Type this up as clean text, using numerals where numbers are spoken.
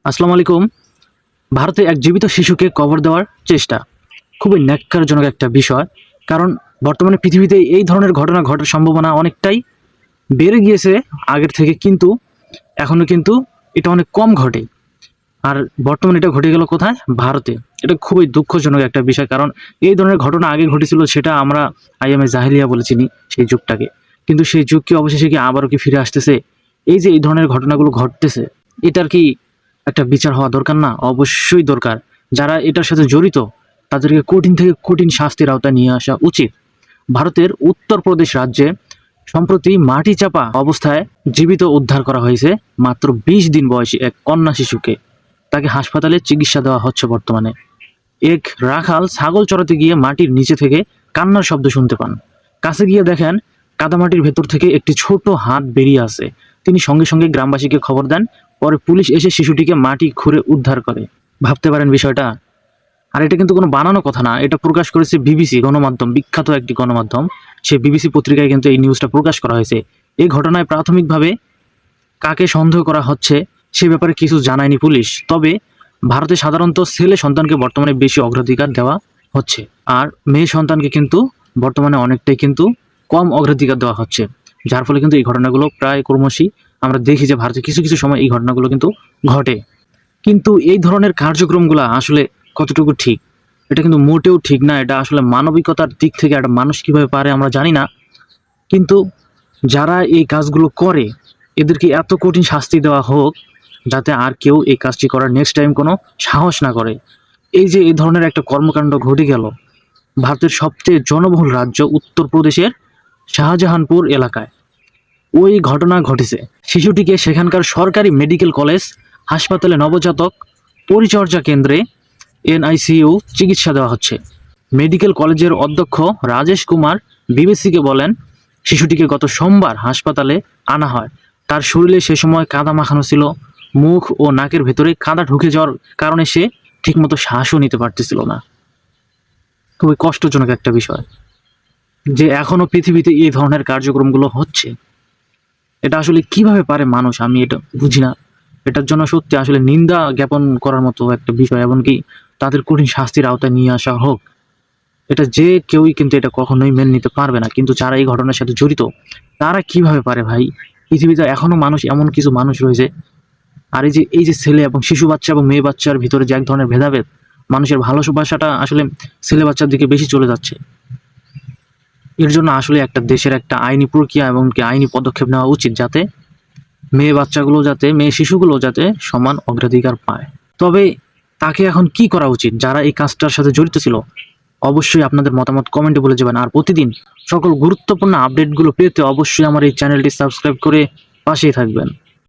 আসসালামু আলাইকুম। ভারতে এক জীবিত শিশুকে কবর দেওয়ার চেষ্টা খুবই ন্যাক্কারজনক একটা বিষয়। কারণ বর্তমানে পৃথিবীতে এই ধরনের ঘটনা ঘটার সম্ভাবনা অনেকটাই বেড়ে গিয়েছে আগের থেকে, কিন্তু এখনো কিন্তু এটা অনেক কম ঘটে। আর বর্তমানে এটা ঘটে গেল কোথায়? ভারতে। এটা খুবই দুঃখজনক একটা বিষয়, কারণ এই ধরনের ঘটনা আগে ঘটেছিল, সেটা আমরা আইএমএ জাহেলিয়া বলে চিনি সেই যুগটাকে। কিন্তু সেই যুগ কি অবশেষে কি আবারও কি ফিরে আসতেছে? এই যে এই ধরনের ঘটনাগুলো ঘটতেছে, এটার কি একটা বিচার হওয়া দরকার না? অবশ্যই দরকার। যারা এটার সাথে জড়িত তাদেরকে কঠিন থেকে কঠিন শাস্তির আওতায় নিয়ে আসা উচিত। ভারতের উত্তরপ্রদেশ রাজ্যে সম্প্রতি মাটি চাপা অবস্থায় জীবিত উদ্ধার করা হয়েছে মাত্র ২০ দিন বয়সী এক কন্যা শিশুকে। তাকে হাসপাতালে চিকিৎসা দেওয়া হচ্ছে বর্তমানে। এক রাখাল ছাগল চড়াতে গিয়ে মাটির নিচে থেকে কান্নার শব্দ শুনতে পান। কাছে গিয়ে দেখেন কাদামাটির ভেতর থেকে একটি ছোট হাত বেরিয়ে আসে। তিনি সঙ্গে সঙ্গে গ্রামবাসীকে খবর দেন। পরে পুলিশ এসে শিশুটিকে মাটি খুঁড়ে উদ্ধার করে। ভাবতে পারেন বিষয়টা? আর এটা কিন্তু কোনো বানানো কথা না, এটা প্রকাশ করেছে বিবিসি গণমাধ্যম, বিখ্যাত একটি গণমাধ্যম। সেই বিবিসি পত্রিকায় কিন্তু এই নিউজটা প্রকাশ করা হয়েছে। এই ঘটনায় প্রাথমিকভাবে কাকে সন্দেহ করা হচ্ছে সে ব্যাপারে কিছু জানায়নি পুলিশ। তবে ভারতে সাধারণত ছেলে সন্তানকে বর্তমানে বেশি অগ্রাধিকার দেওয়া হচ্ছে, আর মেয়ে সন্তানকে কিন্তু বর্তমানে অনেকটাই কিন্তু কম অগ্রাধিকার দেওয়া হচ্ছে। যার ফলে কিন্তু এই ঘটনাগুলো প্রায় ক্রমশই আমরা দেখি যে ভারতে কিছু কিছু সময় এই ঘটনাগুলো কিন্তু ঘটে। কিন্তু এই ধরনের কার্যক্রমগুলো আসলে কতটুকু ঠিক? এটা কিন্তু মোটেও ঠিক না। এটা আসলে মানবিকতার দিক থেকে একটা মানুষ কিভাবে পারে আমরা জানি না। কিন্তু যারা এই কাজগুলো করে এদেরকে এত কঠিন শাস্তি দেওয়া হোক, যাতে আর কেউ এই কাজটি করার নেক্সট টাইম কোনো সাহস না করে। এই যে এই ধরনের একটা কর্মকাণ্ড ঘটে গেল ভারতের সবচেয়ে জনবহুল রাজ্য উত্তরপ্রদেশের শাহজাহানপুর এলাকায়। ওই ঘটনা ঘটেছে। শিশুটিকে সেখানকার সরকারি মেডিকেল কলেজ হাসপাতালে নবজাতক পরিচর্যা কেন্দ্রে এনআইসিইউ চিকিৎসা দেওয়া হচ্ছে। মেডিকেল কলেজের অধ্যক্ষ রাজেশ কুমার বিবিসিকে বলেন, শিশুটিকে গত সোমবার হাসপাতালে আনা হয়। তার শরীরে সে সময় কাদা মাখানো ছিল। মুখ ও নাকের ভেতরে কাদা ঢুকে যাওয়ার কারণে সে ঠিকমতো শ্বাসও নিতে পারতেছিল না। খুবই কষ্টজনক একটা বিষয় যে এখনো পৃথিবীতে এই ধরনের কার্যক্রমগুলো হচ্ছে। এটা আসলে কিভাবে পারে মানুষ, আমি এটা বুঝি না। এটার জন্য সত্যি আসলে নিন্দা জ্ঞাপন করার মতো একটা বিষয়, এমনকি তাদের কঠিন শাস্তির আওতায় নিয়ে আসা হোক। এটা যে কেউই কিন্তু এটা কখনোই মেনে নিতে পারবে না। কিন্তু যারা এই ঘটনার সাথে জড়িত তারা কিভাবে পারে ভাই? পৃথিবীতে এখনো মানুষ, এমন কিছু মানুষ রয়েছে। আর এই যে ছেলে এবং শিশু বাচ্চা এবং মেয়ে বাচ্চার ভিতরে যে এক ধরনের ভেদাভেদ, মানুষের ভালোবাসাটা আসলে ছেলে বাচ্চার দিকে বেশি চলে যাচ্ছে। এর জন্য আসলে একটা দেশের একটা আইনি প্রক্রিয়া এবং কি আইনি পদক্ষেপ নেওয়া উচিত, যাতে মেয়ে শিশুগুলো যাতে সমান অগ্রাধিকার পায়। তবে তাকে এখন কি করা উচিত যারা এই কাজটার সাথে জড়িত ছিল? অবশ্যই আপনাদের মতামত কমেন্টে বলে যাবেন। আর প্রতিদিন সকল গুরুত্বপূর্ণ আপডেটগুলো পেতে অবশ্যই আমার এই চ্যানেলটি সাবস্ক্রাইব করে পাশেই থাকবেন।